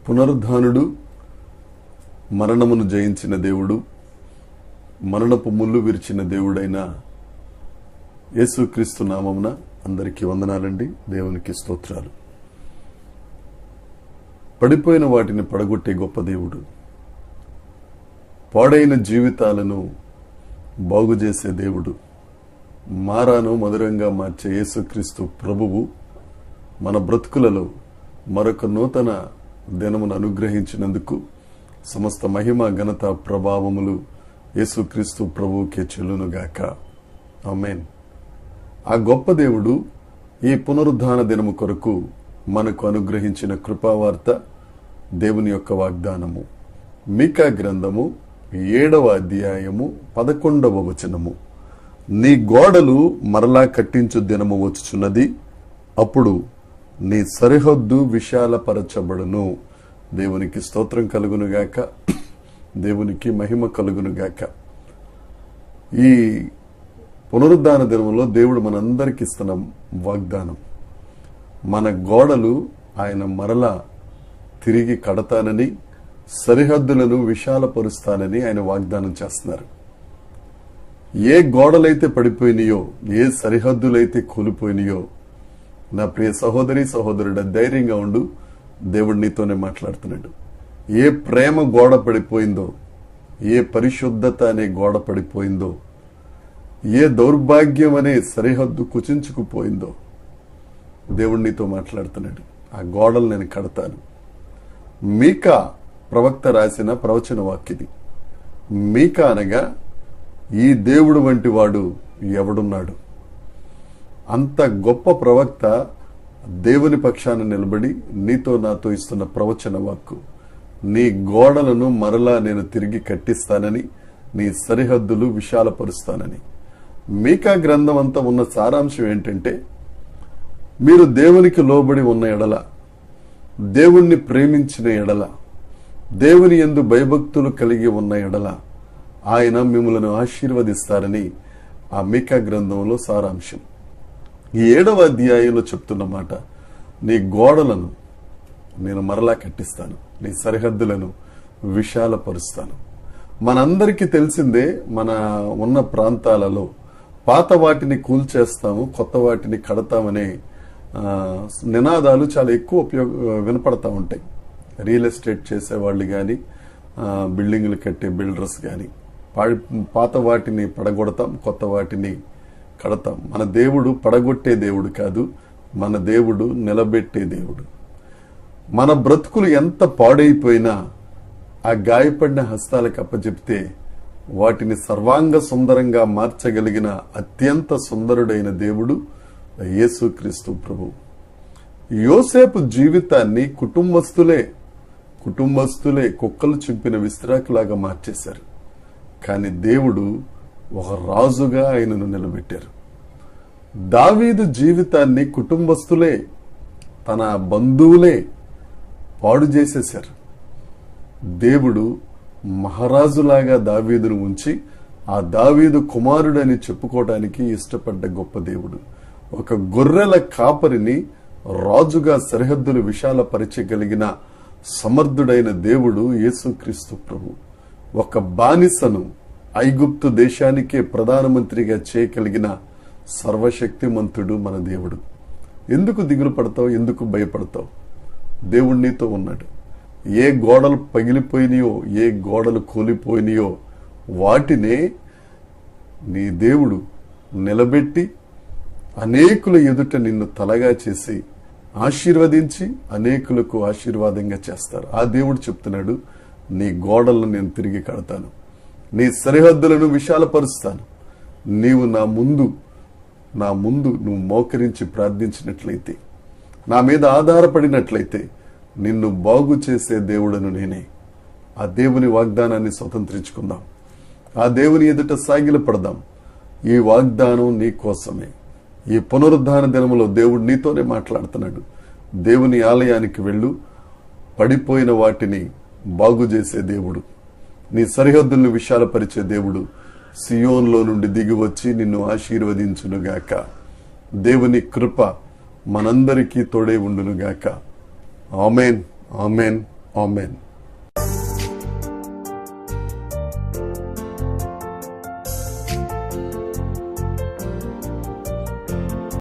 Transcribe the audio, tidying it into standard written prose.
పునరుద్ధానుడు, మరణమును జయించిన దేవుడు, మరణపు ముళ్ళు విరిచిన దేవుడైన యేసుక్రీస్తు నామమున అందరికీ వందనాలండి. దేవునికి స్తోత్రాలు. పడిపోయిన వాటిని పడగొట్టే గొప్ప దేవుడు, పాడైన జీవితాలను బాగు చేసే దేవుడు, మారాను మధురంగా మార్చే యేసుక్రీస్తు ప్రభువు మన బ్రతుకులలో మరొక నూతన దినమును అనుగ్రహించినందుకు సమస్త మహిమ ఘనత ప్రభావములు యేసుక్రీస్తు ప్రభువుకే చెల్లునుగాక. ఆమేన్. ఆ గొప్ప దేవుడు ఈ పునరుద్ధాన దినము కొరకు మనకు అనుగ్రహించిన కృపావార్త దేవుని యొక్క వాగ్దానము. మీకా గ్రంథము 7వ అధ్యాయము 11వ వచనము. నీ గోడలు మరలా కట్టించు దినము వచ్చుచున్నది, అప్పుడు నీ సరిహద్దు విశాలపరచబడును. దేవునికి స్తోత్రం కలుగునుగాక, దేవునికి మహిమ కలుగునుగాక. ఈ పునరుద్ధాన దినంలో దేవుడు మనందరికి ఇస్తున్న వాగ్దానం, మన గోడలు ఆయన మరలా తిరిగి కడతానని, సరిహద్దులను విశాలపరుస్తానని ఆయన వాగ్దానం చేస్తున్నారు. ఏ గోడలైతే పడిపోయినాయో, ఏ సరిహద్దులైతే కూలిపోయినాయో, నా ప్రియ సహోదరి సహోదరుడు ధైర్యంగా ఉండు, దేవుడు నీతోనే మాట్లాడుతున్నాడు. ఏ ప్రేమ గోడ పడిపోయిందో, ఏ పరిశుద్ధత అనే గోడ పడిపోయిందో, ఏ దౌర్భాగ్యం అనే సరిహద్దు కుచించుకుపోయిందో, దేవుడు నీతో మాట్లాడుతున్నాడు. ఆ గోడలు నేను కడతాను. మీకా ప్రవక్త రాసిన ప్రవచన వాక్యది. మీకా అనగా ఈ దేవుడు వంటి వాడు ఎవడున్నాడు? అంత గొప్ప ప్రవక్త దేవుని పక్షాన నిలబడి నీతో నాతో ఇస్తున్న ప్రవచన వాక్కు, నీ గోడలను మరలా నేను తిరిగి కట్టిస్తానని, నీ సరిహద్దులు విశాలపరుస్తానని. మీకా గ్రంథం అంతా ఉన్న సారాంశం ఏంటంటే, మీరు దేవునికి లోబడి ఉన్న ఎడల, దేవుణ్ణి ప్రేమించిన ఎడల, దేవుని యందు భయభక్తులు కలిగి ఉన్న ఎడల ఆయన మిమ్మలను ఆశీర్వదిస్తారని ఆ మీకా గ్రంథంలో సారాంశం. ఈ 7వ అధ్యాయంలో చెప్తున్న మాట, నీ గోడలను నేను మరలా కట్టిస్తాను, నీ సరిహద్దులను విశాలపరుస్తాను. మనందరికీ తెలిసిందే, మన ఉన్న ప్రాంతాలలో పాత వాటిని కూల్చేస్తాము, కొత్త వాటిని కడతామనే నినాదాలు చాలా ఎక్కువ వినపడతా ఉంటాయి. రియల్ ఎస్టేట్ చేసేవాళ్ళు కానీ, బిల్డింగ్లు కట్టే బిల్డర్స్ కానీ, పాత వాటిని పడగొడతాం, కొత్త వాటిని కడతాం. మన దేవుడు పడగొట్టే దేవుడు కాదు, మన దేవుడు నిలబెట్టే దేవుడు. మన బ్రతుకులు ఎంత పాడైపోయినా ఆ గాయపడిన హస్తాలకు అప్పచెప్తే వాటిని సర్వాంగ సుందరంగా మార్చగలిగిన అత్యంత సుందరుడైన దేవుడు యేసుక్రీస్తు ప్రభు. యోసేపు జీవితాన్ని కుటుంబస్తులే కుక్కలు చింపిన విస్తరాకులాగా మార్చేశారు. కానీ దేవుడు ఒక రాజుగా ఆయనను నిలబెట్టారు. దావీదు జీవితాన్ని కుటుంబస్తులే, తన బంధువులే పాడు చేసేశారు. దేవుడు మహారాజులాగా దావీదును ఉంచి ఆ దావీదు కుమారుడని చెప్పుకోవడానికి ఇష్టపడ్డ గొప్ప దేవుడు. ఒక గొర్రెల కాపరిని రాజుగా సరిహద్దులు విశాలపరచగలిగిన సమర్థుడైన దేవుడు యేసుక్రీస్తు ప్రభు. ఒక బానిసను ఐగుప్తు దేశానికే ప్రధానమంత్రిగా చేయగలిగిన సర్వశక్తిమంతుడు మన దేవుడు. ఎందుకు దిగులు పడతావు? ఎందుకు భయపడతావు? దేవుడు నీతో ఉన్నాడు. ఏ గోడలు పగిలిపోయినాయో, ఏ గోడలు కూలిపోయినాయో వాటినే నీ దేవుడు నిలబెట్టి అనేకుల ఎదుట నిన్ను తలగా చేసి ఆశీర్వదించి అనేకులకు ఆశీర్వాదంగా చేస్తారు. ఆ దేవుడు చెప్తున్నాడు, నీ గోడలను నేను తిరిగి కడతాను, నీ సరిహద్దులను విశాలపరుస్తాను. నీవు నా ముందు నువ్వు మోకరించి ప్రార్థించినట్లయితే, నా మీద ఆధారపడినట్లయితే నిన్ను బాగు చేసే దేవుడను నేనే. ఆ దేవుని వాగ్దానాన్ని స్వతంత్రించుకుందాం. ఆ దేవుని ఎదుట సాగిల పడదాం. ఈ వాగ్దానం నీ కోసమే. ఈ పునరుద్ధాన దినములో దేవుడు నీతోనే మాట్లాడుతున్నాడు. దేవుని ఆలయానికి వెళ్ళు, పడిపోయిన వాటిని బాగు చేసే దేవుడు, నీ సరిహద్దులను విశాలపరిచే దేవుడు, సియోన్లో నుండి దిగి వచ్చి నిన్ను ఆశీర్వదించునుగాక. దేవుని కృప మనందరికీ తోడై ఉండునుగాక. Amen, amen, amen.